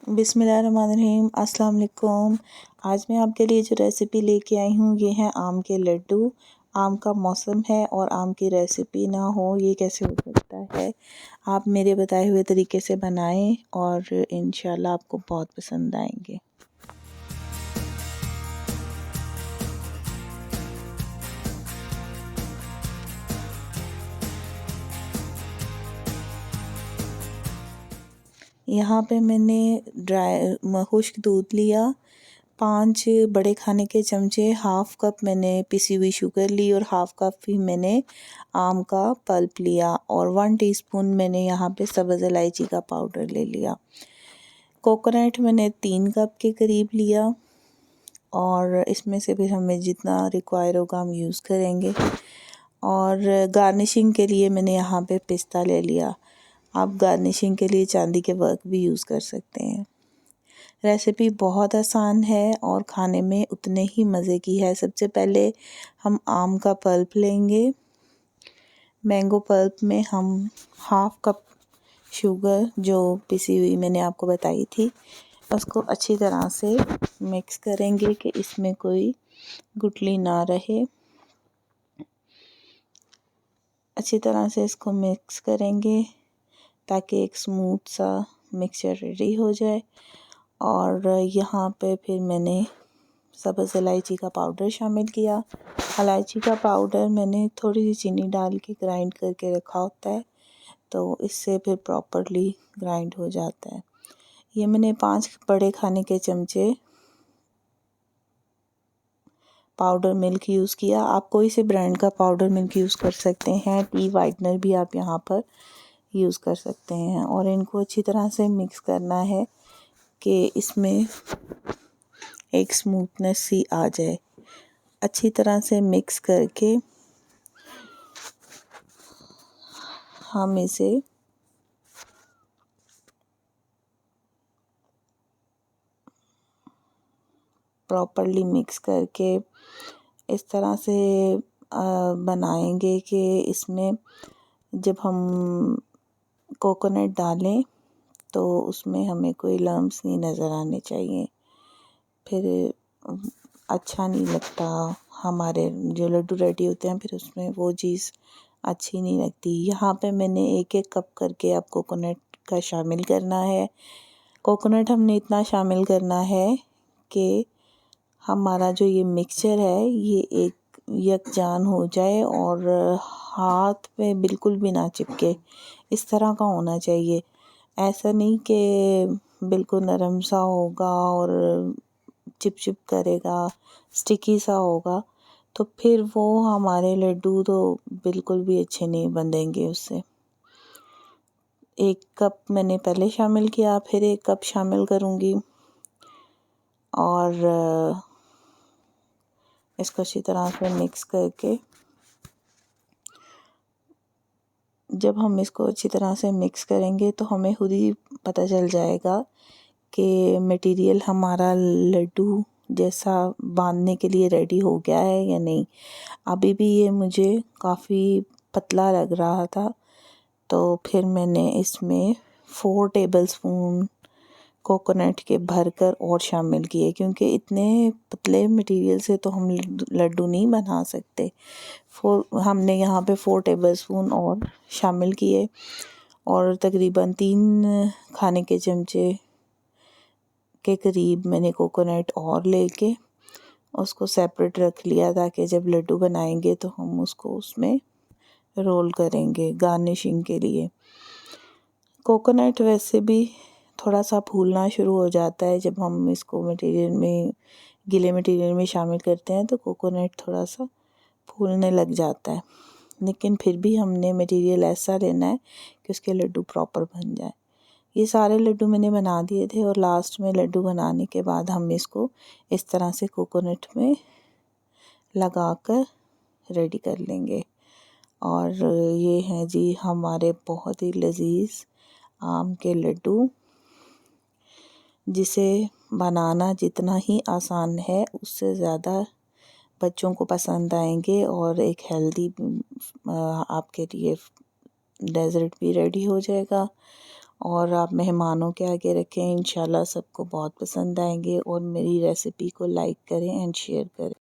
बिस्मिल्लाहिर्रहमानिर्रहीम, अस्सलाम वालेकुम। आज मैं आपके लिए जो रेसिपी लेके आई हूँ ये है आम के लड्डू। आम का मौसम है और आम की रेसिपी ना हो ये कैसे हो सकता है। आप मेरे बताए हुए तरीके से बनाएं और इंशाल्लाह आपको बहुत पसंद आएंगे। यहाँ पे मैंने खुश्क दूध लिया, 5 बड़े खाने के चमचे, हाफ़ कप मैंने पिसी हुई शुगर ली और हाफ़ कप ही मैंने आम का पल्प लिया और 1 टीस्पून मैंने यहाँ पे सब्ज़ इलायची का पाउडर ले लिया। कोकोनट मैंने 3 कप के करीब लिया और इसमें से फिर हमें जितना रिक्वायर होगा हम यूज़ करेंगे। और गार्निशिंग के लिए मैंने यहाँ पे पिस्ता ले लिया। आप गार्निशिंग के लिए चांदी के वर्क भी यूज़ कर सकते हैं। रेसिपी बहुत आसान है और खाने में उतने ही मज़े की है। सबसे पहले हम आम का पल्प लेंगे। मैंगो पल्प में हम हाफ़ कप शुगर जो पिसी हुई मैंने आपको बताई थी उसको अच्छी तरह से मिक्स करेंगे कि इसमें कोई गुठली ना रहे। अच्छी तरह से इसको मिक्स करेंगे ताकि एक स्मूथ सा मिक्सचर रेडी हो जाए। और यहाँ पे फिर मैंने सब्ज़ इलायची का पाउडर शामिल किया। इलायची का पाउडर मैंने थोड़ी सी चीनी डाल के ग्राइंड करके रखा होता है तो इससे फिर प्रॉपरली ग्राइंड हो जाता है। ये मैंने 5 बड़े खाने के चमचे पाउडर मिल्क यूज़ किया। आप कोई से ब्रांड का पाउडर मिल्क यूज़ कर सकते हैं। टी वाइटनर भी आप यहाँ पर यूज़ कर सकते हैं और इनको अच्छी तरह से मिक्स करना है कि इसमें एक स्मूथनेस सी आ जाए। अच्छी तरह से मिक्स करके हम इसे प्रॉपरली मिक्स करके इस तरह से बनाएंगे कि इसमें जब हम कोकोनट डालें तो उसमें हमें कोई लम्प्स नहीं नज़र आने चाहिए, फिर अच्छा नहीं लगता। हमारे जो लड्डू रेडी होते हैं फिर उसमें वो चीज़ अच्छी नहीं लगती। यहाँ पे मैंने 1-1 कप करके अब कोकोनट का शामिल करना है। कोकोनट हमने इतना शामिल करना है कि हमारा जो ये मिक्सचर है ये एक यकजान हो जाए और हाथ पे बिल्कुल भी ना चिपके, इस तरह का होना चाहिए। ऐसा नहीं कि बिल्कुल नरम सा होगा और चिप करेगा, स्टिकी सा होगा तो फिर वो हमारे लड्डू तो बिल्कुल भी अच्छे नहीं बनेंगे उससे। 1 कप मैंने पहले शामिल किया, फिर 1 कप शामिल करूँगी और इसको अच्छी तरह से मिक्स करके जब हम इसको अच्छी तरह से मिक्स करेंगे तो हमें खुद ही पता चल जाएगा कि मटेरियल हमारा लड्डू जैसा बांधने के लिए रेडी हो गया है या नहीं। अभी भी ये मुझे काफ़ी पतला लग रहा था तो फिर मैंने इसमें 4 टेबलस्पून कोकोनट के भरकर और शामिल किए क्योंकि इतने पतले मटेरियल से तो हम लड्डू नहीं बना सकते। हमने यहाँ पे 4 टेबलस्पून और शामिल किए और तकरीबन 3 खाने के चमचे के करीब मैंने कोकोनट और लेके उसको सेपरेट रख लिया ताकि जब लड्डू बनाएंगे तो हम उसको उसमें रोल करेंगे गार्निशिंग के लिए। कोकोनट वैसे भी थोड़ा सा फूलना शुरू हो जाता है जब हम इसको मटेरियल में गीले मटेरियल में शामिल करते हैं तो कोकोनट थोड़ा सा फूलने लग जाता है, लेकिन फिर भी हमने मटेरियल ऐसा लेना है कि उसके लड्डू प्रॉपर बन जाए। ये सारे लड्डू मैंने बना दिए थे और लास्ट में लड्डू बनाने के बाद हम इसको इस तरह से कोकोनट में लगाकर रेडी कर लेंगे। और ये हैं जी हमारे बहुत ही लजीज आम के लड्डू, जिसे बनाना जितना ही आसान है उससे ज़्यादा बच्चों को पसंद आएंगे और एक हेल्दी आपके लिए डेज़र्ट भी रेडी हो जाएगा और आप मेहमानों के आगे रखें, इंशाल्लाह सबको बहुत पसंद आएंगे। और मेरी रेसिपी को लाइक करें एंड शेयर करें।